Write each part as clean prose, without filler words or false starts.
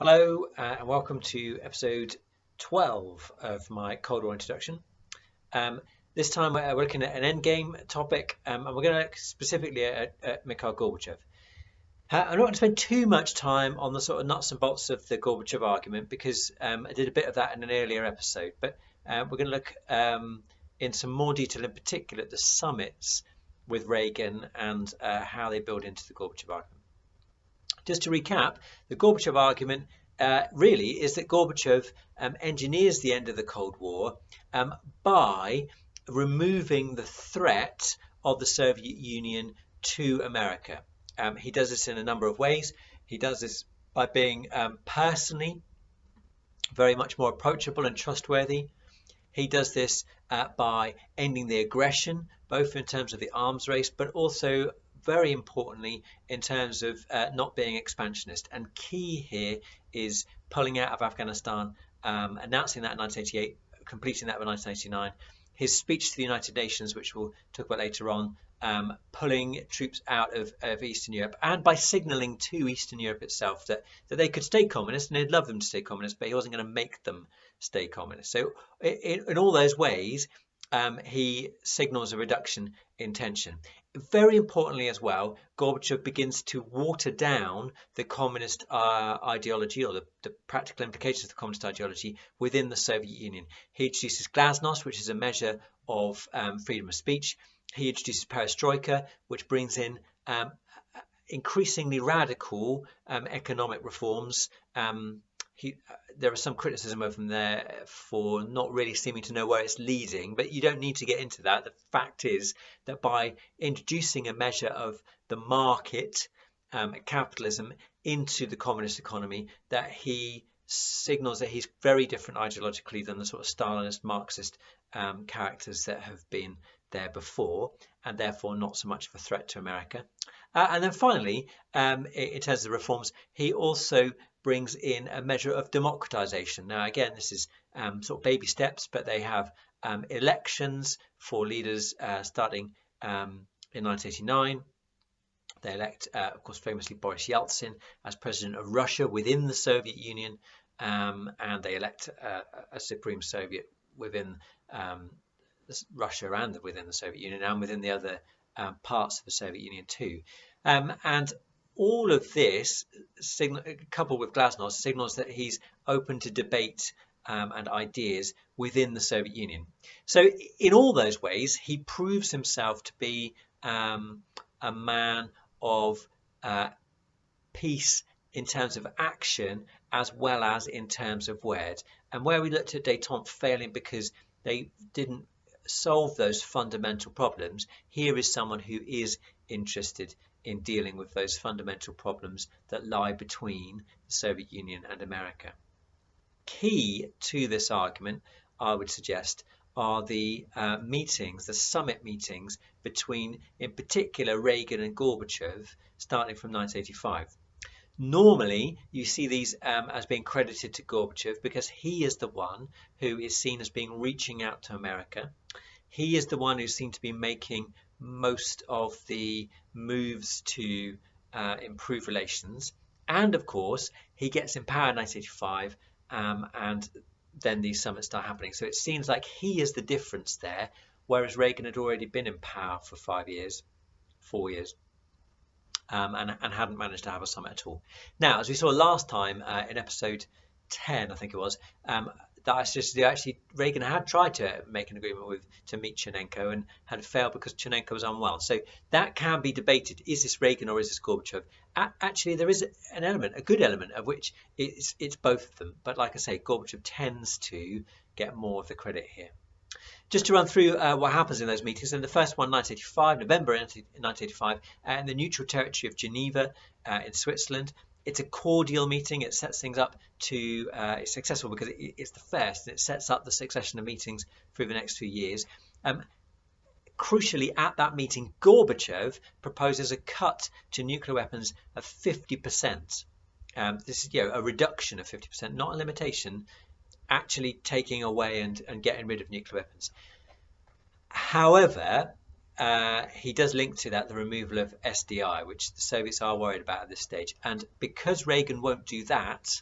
Hello, and welcome to episode 12 of my Cold War introduction. This time we're looking at an endgame topic, and we're going to look specifically at Mikhail Gorbachev. I'm not going to spend too much time on the sort of nuts and bolts of the Gorbachev argument because I did a bit of that in an earlier episode, but we're going to look in some more detail, in particular at the summits with Reagan and how they build into the Gorbachev argument. Just to recap, the Gorbachev argument really is that Gorbachev engineers the end of the Cold War by removing the threat of the Soviet Union to America. He does this in a number of ways. He does this by being personally very much more approachable and trustworthy. He does this by ending the aggression, both in terms of the arms race, but also very importantly in terms of not being expansionist. And key here is pulling out of Afghanistan, announcing that in 1988, completing that in 1989. His speech to the United Nations, which we'll talk about later on, pulling troops out of Eastern Europe, and by signalling to Eastern Europe itself that they could stay communist and he'd love them to stay communist, but he wasn't going to make them stay communist. So in all those ways, he signals a reduction in tension. Very importantly as well, Gorbachev begins to water down the communist ideology, or the practical implications of the communist ideology within the Soviet Union. He introduces glasnost, which is a measure of freedom of speech. He introduces perestroika, which brings in increasingly radical economic reforms. There is some criticism of him there for not really seeming to know where it's leading, but you don't need to get into that. The fact is that by introducing a measure of the market, capitalism, into the communist economy, that he signals that he's very different ideologically than the sort of Stalinist, Marxist characters that have been there before, and therefore not so much of a threat to America. And then finally, in terms of the reforms, he also brings in a measure of democratization. Now, again, this is sort of baby steps, but they have elections for leaders starting in 1989. They elect, of course, famously Boris Yeltsin as president of Russia within the Soviet Union, and they elect a Supreme Soviet within Russia and within the Soviet Union and within the other parts of the Soviet Union too. And all of this, coupled with glasnost, signals that he's open to debate and ideas within the Soviet Union. So in all those ways, he proves himself to be a man of peace in terms of action as well as in terms of words. And where we looked at détente failing because they didn't solve those fundamental problems, here is someone who is interested in dealing with those fundamental problems that lie between the Soviet Union and America. Key to this argument, I would suggest, are the meetings, the summit meetings between, in particular, Reagan and Gorbachev, starting from 1985. Normally, you see these as being credited to Gorbachev because he is the one who is seen as being reaching out to America. He is the one who seemed to be making most of the moves to improve relations. And of course, he gets in power in 1985, and then these summits start happening. So it seems like he is the difference there, whereas Reagan had already been in power for 4 years, and hadn't managed to have a summit at all. Now, as we saw last time in episode 10, I think it was, actually Reagan had tried to make an agreement to meet Chernenko and had failed because Chernenko was unwell. So that can be debated. Is this Reagan or is this Gorbachev? Actually, there is an element, a good element, of which it's both of them. But like I say, Gorbachev tends to get more of the credit here. Just to run through what happens in those meetings. In the first one, November 1985, in the neutral territory of Geneva in Switzerland. It's a cordial meeting. It sets things up to, it's successful because it's the first, and it sets up the succession of meetings through the next few years. Crucially, at that meeting, Gorbachev proposes a cut to nuclear weapons of 50%. This is a reduction of 50%, not a limitation, actually taking away and getting rid of nuclear weapons. However, he does link to that the removal of SDI, which the Soviets are worried about at this stage. And because Reagan won't do that,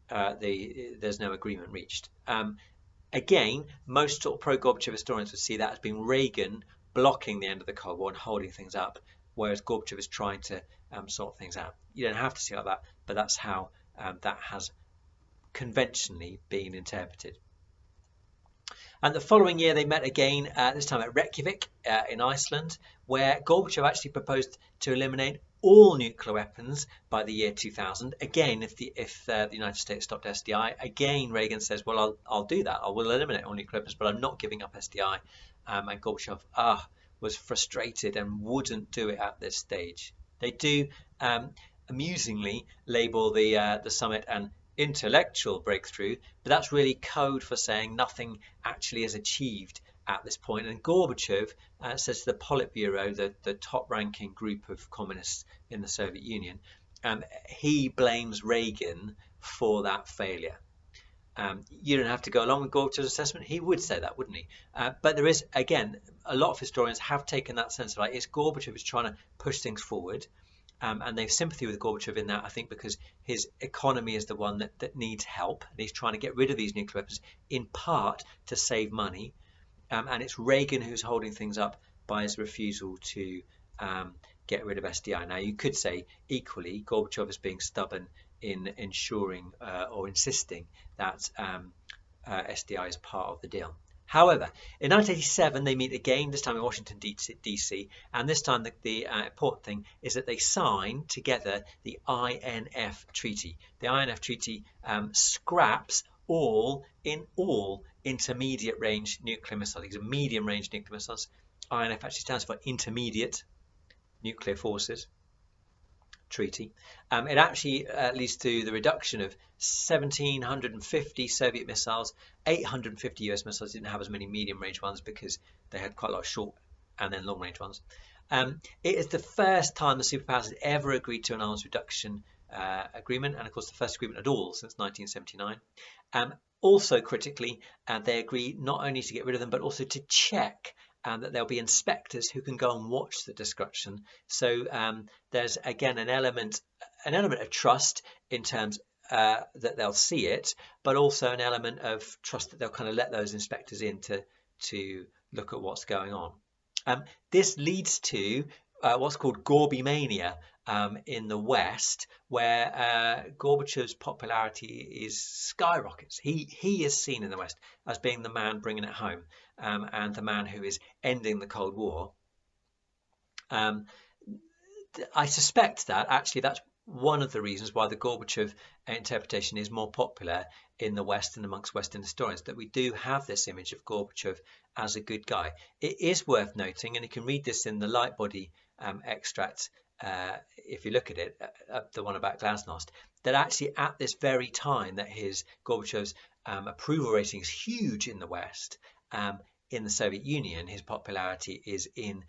there's no agreement reached. Again, most sort of pro-Gorbachev historians would see that as being Reagan blocking the end of the Cold War and holding things up, whereas Gorbachev is trying to sort things out. You don't have to see it like that, but that's how that has conventionally been interpreted. And the following year, they met again, this time at Reykjavik in Iceland, where Gorbachev actually proposed to eliminate all nuclear weapons by the year 2000. Again, if the United States stopped SDI, again Reagan says, "Well, I'll do that. I will eliminate all nuclear weapons, but I'm not giving up SDI." And Gorbachev was frustrated and wouldn't do it at this stage. They do amusingly label the summit an intellectual breakthrough, but that's really code for saying nothing actually is achieved at this point. And Gorbachev says to the Politburo, the top-ranking group of communists in the Soviet Union, he blames Reagan for that failure. You don't have to go along with Gorbachev's assessment. He would say that, wouldn't he? But there is, again, a lot of historians have taken that sense of like, it's Gorbachev who's trying to push things forward. And they have sympathy with Gorbachev in that, I think, because his economy is the one that needs help, and he's trying to get rid of these nuclear weapons in part to save money. And it's Reagan who's holding things up by his refusal to get rid of SDI. Now, you could say equally, Gorbachev is being stubborn in ensuring or insisting that SDI is part of the deal. However, in 1987, they meet again, this time in Washington, D.C., and this time the important thing is that they sign together the INF Treaty. The INF Treaty scraps all intermediate-range nuclear missiles. These are medium-range nuclear missiles. INF actually stands for Intermediate Nuclear Forces Treaty. It actually leads to the reduction of 1,750 Soviet missiles, 850 US missiles. Didn't have as many medium-range ones because they had quite a lot of short and then long-range ones. It is the first time the superpowers had ever agreed to an arms reduction agreement, and of course the first agreement at all since 1979. Also critically, they agree not only to get rid of them but also to check that there'll be inspectors who can go and watch the destruction. So there's again an element of trust in terms that they'll see it, but also an element of trust that they'll kind of let those inspectors in to look at what's going on. This leads to what's called Gorbimania in the West, where Gorbachev's popularity skyrockets. He is seen in the West as being the man bringing it home, and the man who is ending the Cold War. I suspect that actually that's one of the reasons why the Gorbachev interpretation is more popular in the West and amongst Western historians, that we do have this image of Gorbachev as a good guy. It is worth noting, and you can read this in the Lightbody extract if you look at it, the one about Glasnost, that actually at this very time that Gorbachev's approval rating is huge in the West, in the Soviet Union, his popularity is in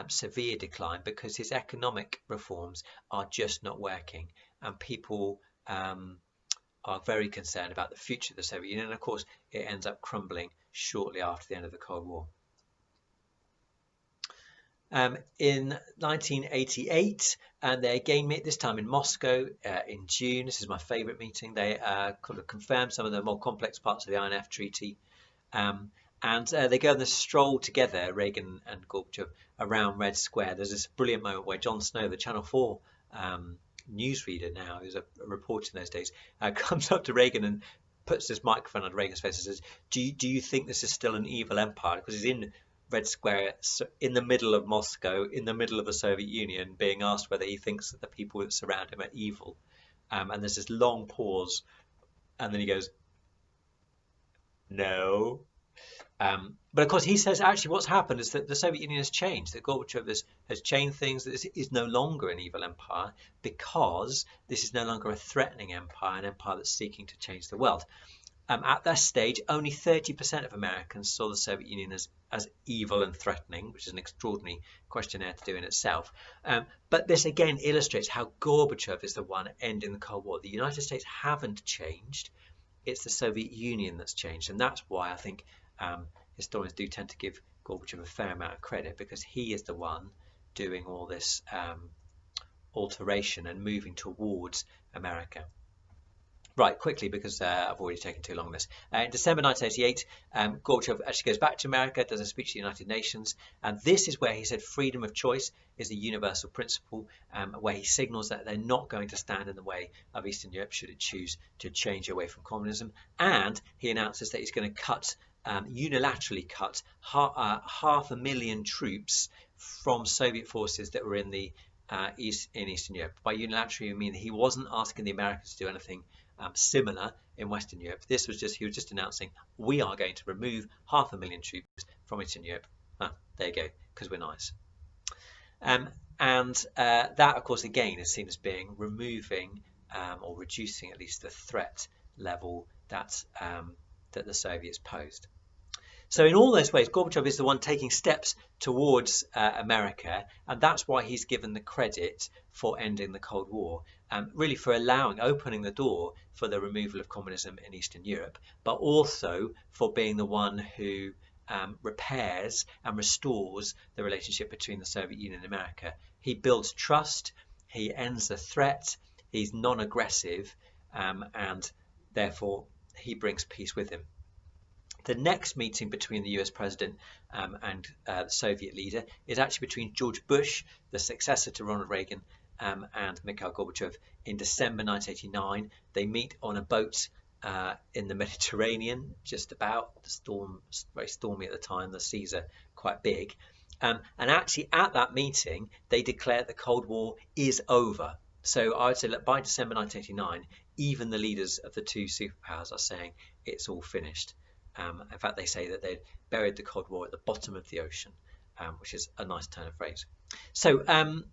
severe decline because his economic reforms are just not working, and people are very concerned about the future of the Soviet Union. And of course, it ends up crumbling shortly after the end of the Cold War. In 1988, and they again meet, this time in Moscow in June. This is my favourite meeting. They kind of confirm some of the more complex parts of the INF Treaty. And they go on this stroll together, Reagan and Gorbachev, around Red Square. There's this brilliant moment where Jon Snow, the Channel 4 newsreader now, who's a reporter in those days, comes up to Reagan and puts this microphone under Reagan's face and says, do you think this is still an evil empire? Because he's in Red Square, in the middle of Moscow, in the middle of the Soviet Union, being asked whether he thinks that the people that surround him are evil. And there's this long pause, and then he goes, no. But of course, he says actually what's happened is that the Soviet Union has changed, that Gorbachev has changed things, that this is no longer an evil empire because this is no longer a threatening empire, an empire that's seeking to change the world. At that stage, only 30% of Americans saw the Soviet Union as evil and threatening, which is an extraordinary questionnaire to do in itself. But this again illustrates how Gorbachev is the one ending the Cold War. The United States haven't changed. It's the Soviet Union that's changed. And that's why I think historians do tend to give Gorbachev a fair amount of credit, because he is the one doing all this alteration and moving towards America. Right, quickly, because I've already taken too long on this. In December 1988, Gorbachev actually goes back to America, does a speech to the United Nations, and this is where he said freedom of choice is a universal principle, where he signals that they're not going to stand in the way of Eastern Europe should it choose to change away from communism. And he announces that he's going to unilaterally cut 500,000 troops from Soviet forces that were in the Eastern Europe. By unilaterally, I mean he wasn't asking the Americans to do anything similar in Western Europe. He was just announcing we are going to remove 500,000 troops from Eastern Europe. There you go, because we're nice. That, of course, again is seen as being removing or reducing at least the threat level that the Soviets posed. So in all those ways, Gorbachev is the one taking steps towards America, and that's why he's given the credit for ending the Cold War, really for opening the door for the removal of communism in Eastern Europe, but also for being the one who repairs and restores the relationship between the Soviet Union and America. He builds trust, he ends the threat, he's non-aggressive, and therefore he brings peace with him. The next meeting between the US president and the Soviet leader is actually between George Bush, the successor to Ronald Reagan, and Mikhail Gorbachev in December 1989. They meet on a boat in the Mediterranean, just about. The storm, very stormy at the time, the seas are quite big. And actually at that meeting, they declare the Cold War is over. So I would say that by December 1989, even the leaders of the two superpowers are saying it's all finished. In fact, they say that they'd buried the Cold War at the bottom of the ocean, which is a nice turn of phrase. So the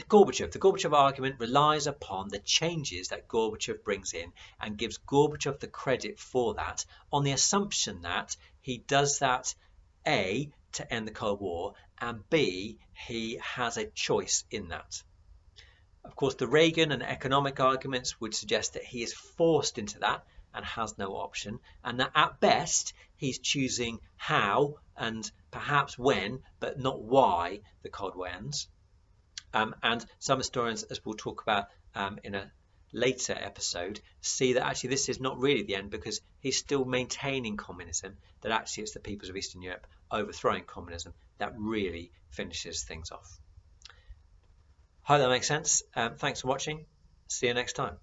Gorbachev argument relies upon the changes that Gorbachev brings in and gives Gorbachev the credit for that on the assumption that he does that, A, to end the Cold War, and B, he has a choice in that. Of course, the Reagan and economic arguments would suggest that he is forced into that and has no option, and that at best he's choosing how and perhaps when, but not why, the Cold War ends. And some historians, as we'll talk about in a later episode, see that actually this is not really the end, because he's still maintaining communism, that actually it's the peoples of Eastern Europe overthrowing communism that really finishes things off. Hope that makes sense. Thanks for watching. See you next time.